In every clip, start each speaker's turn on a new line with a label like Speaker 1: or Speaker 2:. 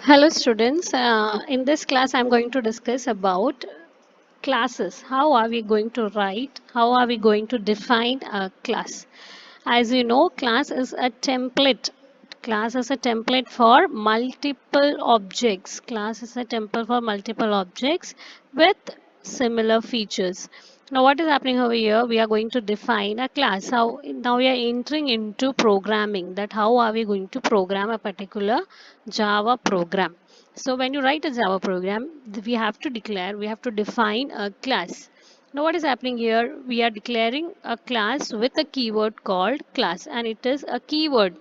Speaker 1: Hello students, in this class I am going to discuss about classes. How are we going to write? How are we going to define a class? As you know, class is a template. Class is a template for multiple objects. Class is a template for multiple objects with similar features. Now what is happening over here? We are going to define a class. How now we are entering into programming. That how are we going to program a particular Java program? So when you write a Java program, we have to declare, we have to define a class. Now what is happening here? We are declaring a class with a keyword called class, and it is a keyword.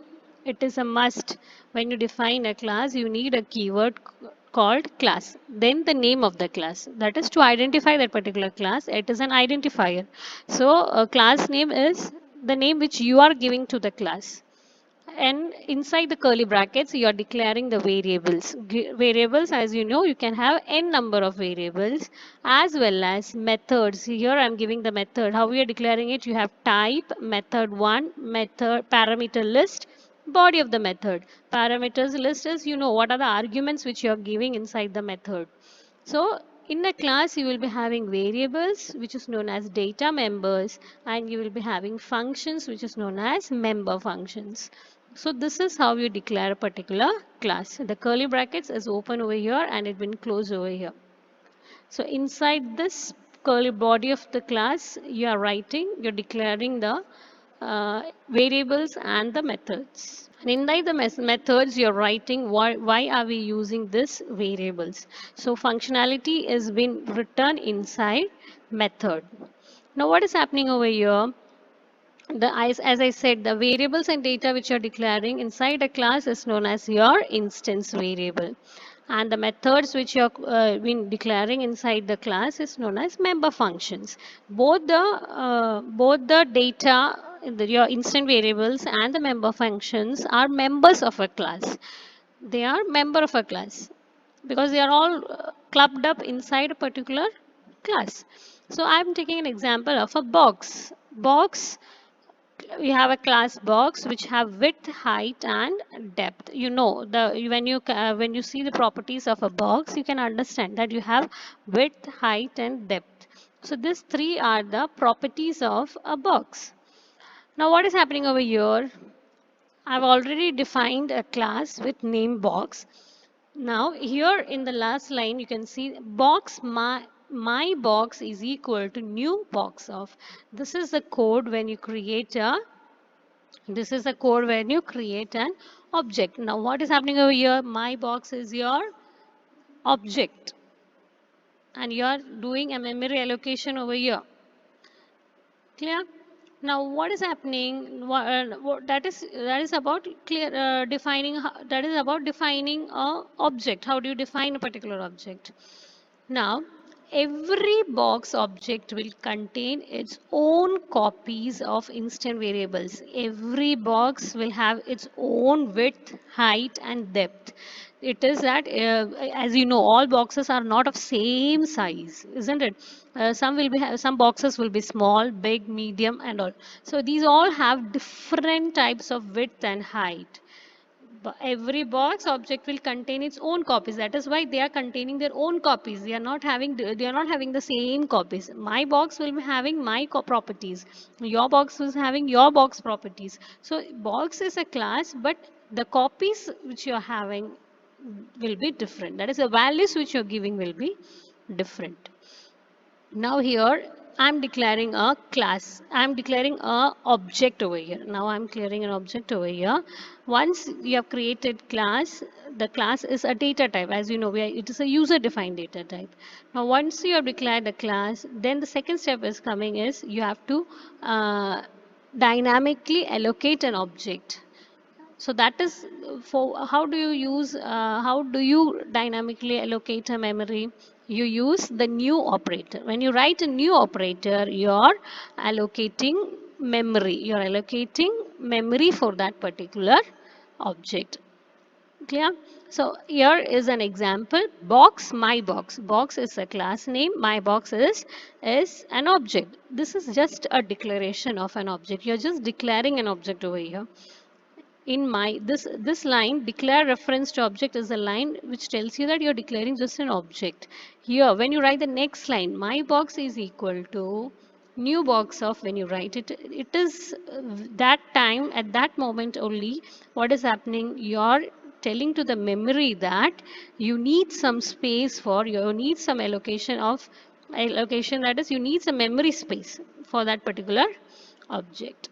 Speaker 1: It is a must. When you define a class, you need a keyword called class. Then the name of the class. That is to identify that particular class. It is an identifier. So a class name is the name which you are giving to the class, and inside the curly brackets you are declaring the variables. Variables, as you know, you can have n number of variables, as well as methods. Here I am giving the method. How we are declaring it? You have type, method 1, method, parameter list, body of the method. Parameters list is, you know, what are the arguments which you are giving inside the method. So in a class you will be having variables which is known as data members, and you will be having functions which is known as member functions. So this is how you declare a particular class. The curly brackets is open over here and it been closed over here. So inside this curly body of the class you are writing, you're declaring the variables and the methods. And inside the methods you're writing why are we using this variables. So functionality is been written inside method. Now what is happening over here? As I said, the variables and data which you're declaring inside a class is known as your instance variable. And the methods which you're been declaring inside the class is known as member functions. Both the data, your instant variables and the member functions are members of a class. They are member of a class because they are all clubbed up inside a particular class. So I'm taking an example of a box. We have a class box which have width, height and depth. You know, the when you see the properties of a box, you can understand that you have width, height and depth. So these three are the properties of a box. Now what is happening over here? I've already defined a class with name box. Now here in the last line you can see box my box is equal to new box of. This is the code when you create a this is a code when you create an object. Now what is happening over here? My box is your object and you are doing a memory allocation over here. Clear? Now what is happening? That is about clear defining. That is about defining a object. How do you define a particular object? Now, every box object will contain its own copies of instant variables. Every box will have its own width, height and depth. It is that, as you know, all boxes are not of same size, isn't it? Some boxes will be small, big, medium and all. So these all have different types of width and height. Every box object will contain its own copies. That is why they are containing their own copies. They are not having the same copies. My box will be having my properties, your box is having your box properties. So box is a class, but the copies which you are having will be different. That is, the values which you are giving will be different. Now here I'm declaring a class. I'm declaring a object over here. Now I'm clearing an object over here. Once you have created class, the class is a data type. As you know, it is a user defined data type. Now once you have declared a class, then the second step is coming is you have to dynamically allocate an object. So that is for how do you dynamically allocate a memory? You use the new operator. When you write a new operator, you're allocating memory. You're allocating memory for that particular object. Clear? So here is an example. Box, my box. Box is a class name. My box is an object. This is just a declaration of an object. You're just declaring an object over here. in my this line declare reference to object is a line which tells you that you're declaring just an object. Here when you write the next line, my box is equal to new box of, when you write it, it is that time, at that moment only, what is happening, you're telling to the memory that you need some space for, you need some allocation, that is you need some memory space for that particular object.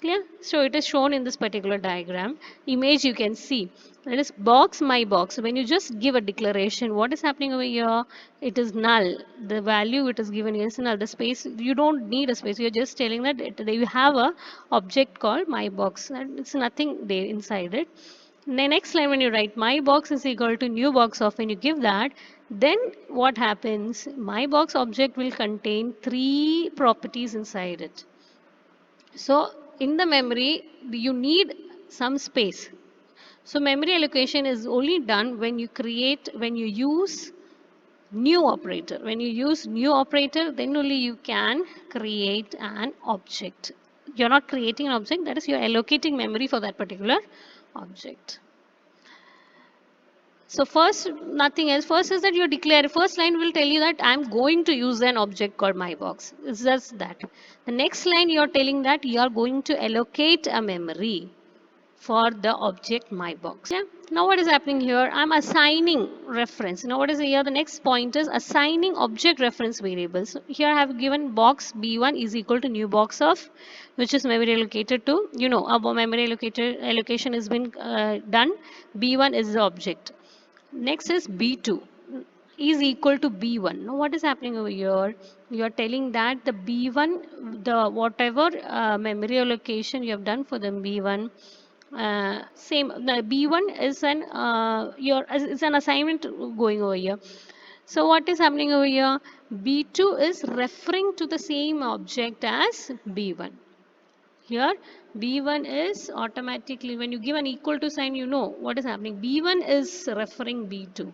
Speaker 1: Clear? So it is shown in this particular diagram. Image you can see. That is box, my box. When you just give a declaration, what is happening over here? It is null. The value it is given is null. The space, you don't need a space. You're just telling that you have a object called my box. And it's nothing there inside it. The next line when you write my box is equal to new box of, when you give that, then what happens? My box object will contain 3 properties inside it. So in the memory, you need some space. So memory allocation is only done when when you use new operator. When you use new operator, then only you can create an object. You're not creating an object, that is you're allocating memory for that particular object. So first, nothing else. First is that you declare, first line will tell you that I'm going to use an object called my box. It's just that. The next line you're telling that you are going to allocate a memory for the object my box. Yeah. Now what is happening here? I'm assigning reference. Now what is here? The next point is assigning object reference variables. So here I have given box b1 is equal to new box of, which is memory allocated to, our memory allocated allocation has been done. B1 is the object. Next is B2 is equal to B1. Now what is happening over here? You are telling that the B1, the whatever memory allocation you have done for the B1, same. The B1 is an is an assignment going over here. So what is happening over here? B2 is referring to the same object as B1. Here B1 is automatically, when you give an equal to sign, you know what is happening. B1 is referring B2.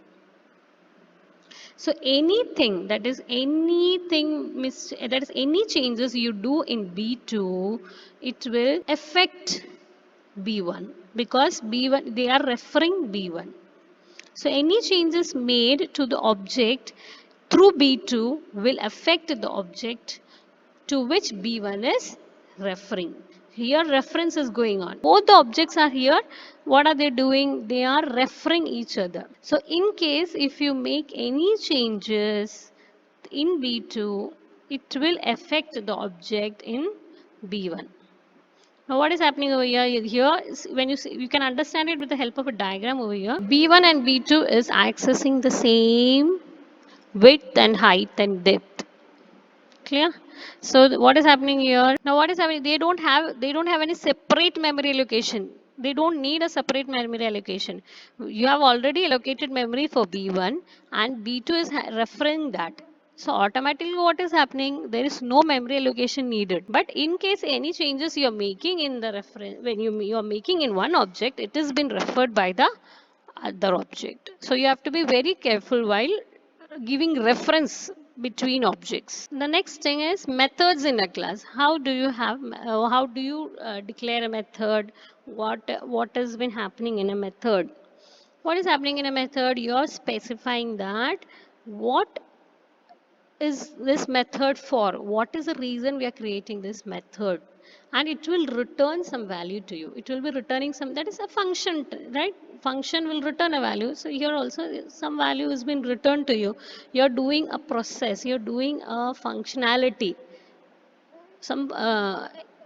Speaker 1: So anything that is any changes you do in B2, it will affect B1, because B1 they are referring B1. So any changes made to the object through B2 will affect the object to which B1 is referring. Here reference is going on. Both the objects are here. What are they doing? They are referring each other. So in case if you make any changes in B2, it will affect the object in B1. Now what is happening over here? Here when you see, you can understand it with the help of a diagram over here. B1 and B2 is accessing the same width and height and depth. Clear? So what is happening here? Now what is happening? They don't have any separate memory allocation. They don't need a separate memory allocation. You have already allocated memory for B1 and B2 is referring that. So automatically what is happening? There is no memory allocation needed. But in case any changes you are making in the reference, when you are making in one object, it has been referred by the other object. So you have to be very careful while giving reference between objects. The next thing is methods in a class. How do you declare a method? What has been happening in a method? What is happening in a method? You are specifying that what is this method for? What is the reason we are creating this method? And it will return some value to you. It will be returning some, that is a function, right? Function will return a value. So here also some value has been returned to you. You're doing a process, you're doing a functionality.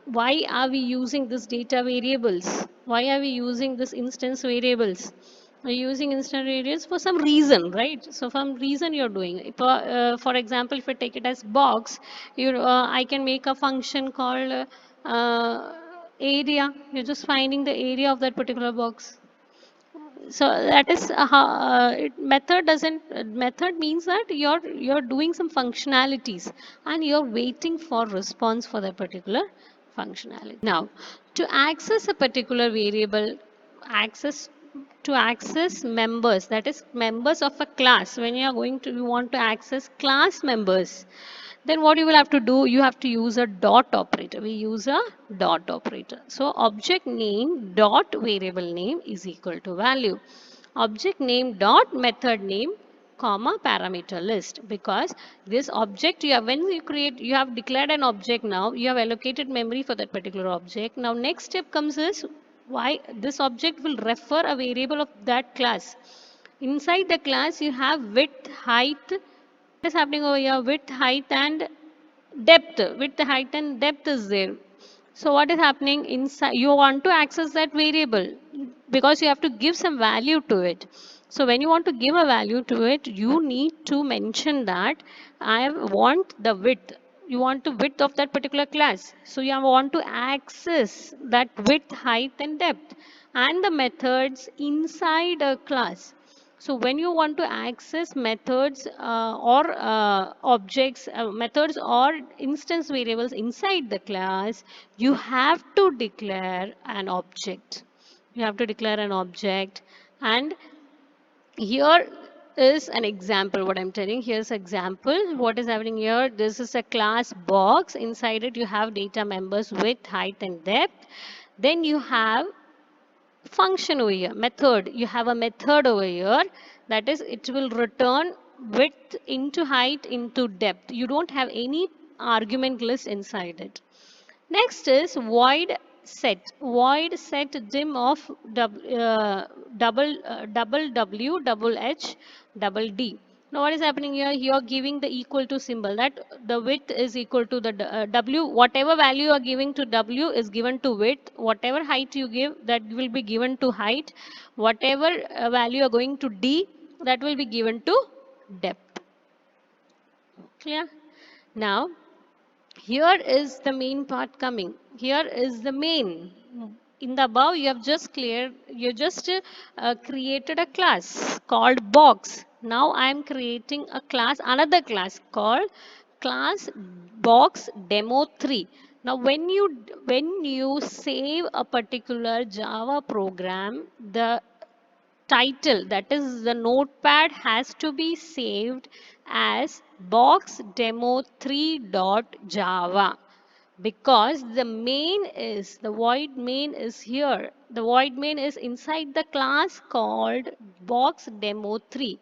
Speaker 1: Why are we using this data variables? Why are we using this instance variables? We're using instance variables for some reason, right? So some reason you're doing it. For example, if I take it as box, I can make a function called area. You're just finding the area of that particular box. So that is how method means that you're doing some functionalities and you're waiting for response for that particular functionality. Now to access a particular variable, access to access members, that is members of a class, when you want to access class members, Then what you will have to do, you have to use a dot operator. We use a dot operator. So object name dot variable name is equal to value. Object name dot method name comma parameter list, because this object you have, when you create, you have declared an object, now you have allocated memory for that particular object. Now next step comes is why this object will refer a variable of that class. Inside the class you have width, height. What is happening over here? Width, height and depth. Width, height and depth is there. So what is happening inside? You want to access that variable because you have to give some value to it. So when you want to give a value to it, you need to mention that I want the width. You want the width of that particular class. So you want to access that width, height and depth and the methods inside a class. So when you want to access methods or objects, methods or instance variables inside the class, you have to declare an object. You have to declare an object. And here is an example what I'm telling. Here's example. What is happening here? This is a class box. Inside it you have data members with height and depth. Then you have function over here, method. You have a method over here, that is it will return width into height into depth. You don't have any argument list inside it. Next is void set. Void set dim of double W double H double D. Now what is happening here? You are giving the equal to symbol, that the width is equal to the W. Whatever value you are giving to W is given to width. Whatever height you give, that will be given to height. Whatever value you are going to D, that will be given to depth. Clear? Now here is the main part coming. Here is the main. In the above, you have just created a class called box. Now I am creating a class, another class called class box demo 3. Now when you save a particular Java program, the title, that is the notepad, has to be saved as box demo 3.java, because the main is, the void main is here. The void main is inside the class called box demo 3.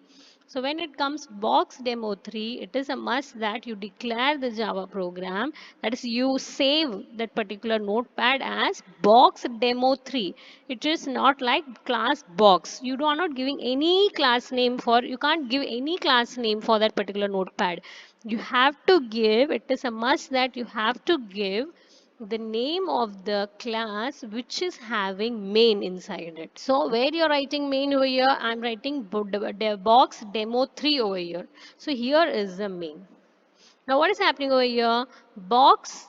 Speaker 1: So when it comes box demo 3, it is a must that you declare the Java program, that is you save that particular notepad as box demo 3. It is not like class box. You are not giving any class name for, you can't give any class name for that particular notepad. You have to give, it is a must that you have to give the name of the class which is having main inside it. So where you're writing main over here, I'm writing box demo 3 over here. So here is the main. Now what is happening over here? Box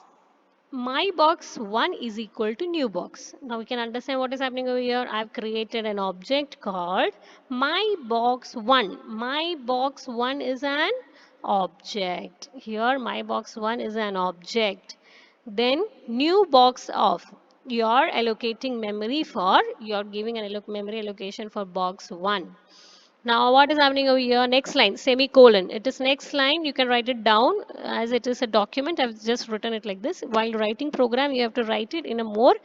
Speaker 1: my box 1 is equal to new box. Now we can understand what is happening over here. I've created an object called my box 1. My box 1 is an object. Here my box 1 is an object. Then new box of, you are allocating memory for, you are giving an memory allocation for box 1. Now what is happening over here? Next line, semicolon. It is next line. You can write it down as it is a document. I've just written it like this. While writing program, you have to write it in a more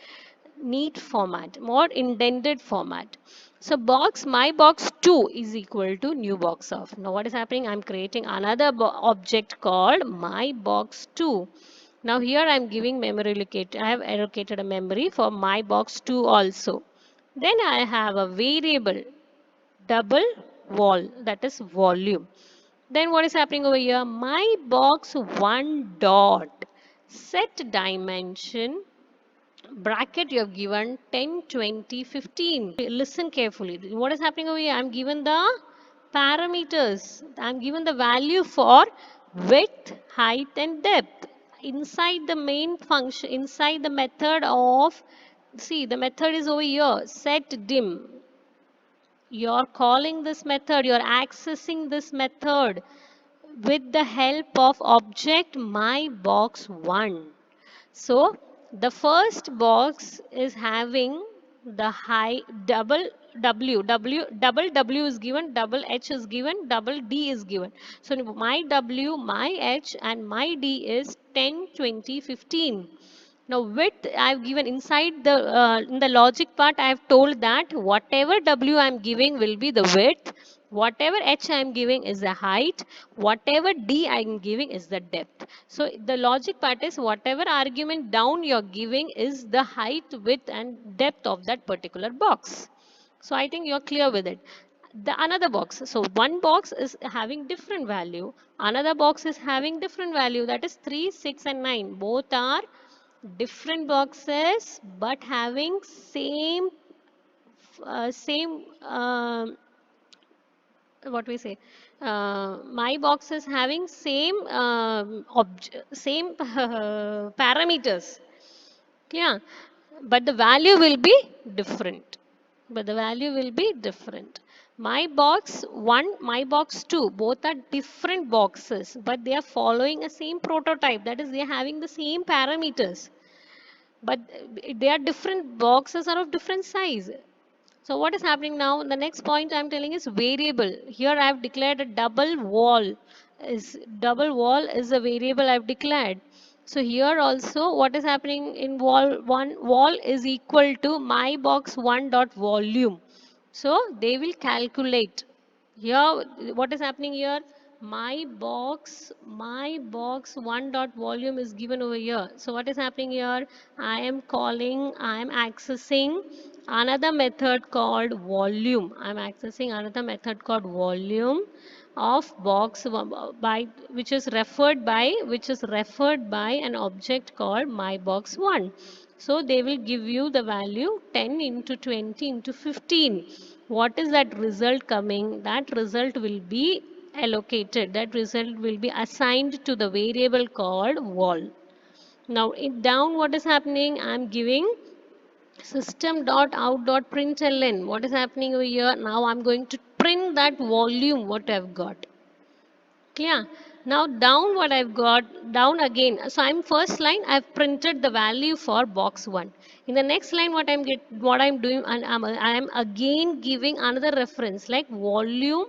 Speaker 1: neat format, more indented format. So box, my box 2 is equal to new box of. Now what is happening? I'm creating another object called my box 2. Now here I'm giving memory allocated. I have allocated a memory for my box 2 also. Then I have a variable double wall, that is volume. Then what is happening over here? My box 1 dot set dimension bracket, you have given 10 20 15. Listen carefully. What is happening over here? I'm given the parameters. I'm given the value for width, height and depth inside the main function, inside the method of, see the method is over here, set dim. You're calling this method, you're accessing this method with the help of object my box 1. So the first box is having the high double double W is given, double H is given, double D is given. So my W, my H, and my D is 10, 20, 15. Now width I've given inside the in the logic part. I have told that whatever W I'm giving will be the width, whatever H I'm giving is the height, whatever D I'm giving is the depth. So the logic part is whatever argument down you're giving is the height, width, and depth of that particular box. So I think you're clear with it. The another box. So one box is having different value. Another box is having different value. That is 3, 6, and 9. Both are different boxes but having same what we say my box is having same parameters. Yeah, but the value will be different. But the value will be different. My box 1, my box 2, both are different boxes, but they are following a same prototype. That is, they are having the same parameters. But they are different boxes are of different size. So what is happening now? The next point I'm telling is variable. Here I have declared a double wall. Double wall is a variable I've declared. So here also what is happening in wall 1, wall is equal to my box 1 dot volume. So they will calculate. Here what is happening here? My box 1 dot volume is given over here. So what is happening here? I am accessing another method called volume. I'm accessing another method called volume of box by which is referred by an object called my box 1. So they will give you the value 10 into 20 into 15. What is that result coming? That result will be allocated. That result will be assigned to the variable called wall. Now in down what is happening? I'm giving system.out.println. What is happening over here? Now I'm going to print that volume what I've got. Clear? Now down what I've got, down again. So I'm first line, I've printed the value for box 1. In the next line what I'm doing, and I'm again giving another reference like volume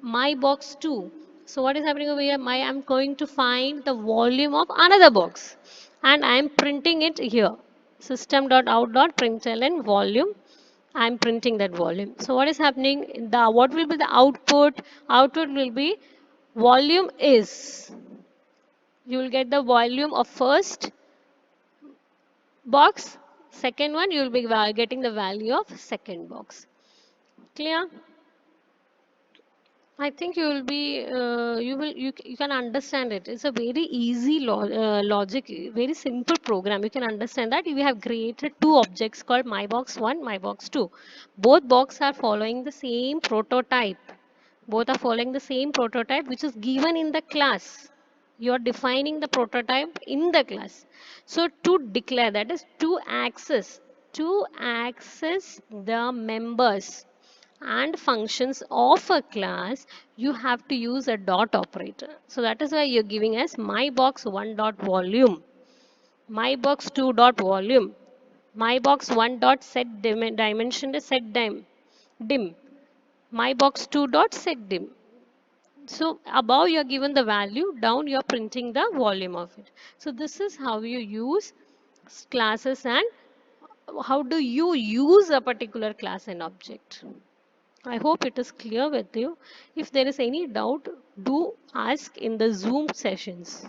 Speaker 1: my box 2. So what is happening over here? I'm going to find the volume of another box and I am printing it here. System.out.println volume. I am printing that volume. So what is happening? What will be the output? Output will be volume is. You will get the volume of first box. Second one you will be getting the value of second box. Clear? I think you will be you can understand it. It's a very easy logic, very simple program. You can understand that we have created two objects called mybox1, mybox2. Both boxes are following the same prototype. Both are following the same prototype which is given in the class. You are defining the prototype in the class. So to declare, that is to access the members and functions of a class, you have to use a dot operator. So that is why you're giving us my box 1 dot volume, my box 2 dot volume, my box 1 dot set dimension is dim, my box 2 dot set dim. So above you're given the value, down you're printing the volume of it. So this is how you use classes and how do you use a particular class and object. I hope it is clear with you. If there is any doubt, do ask in the Zoom sessions.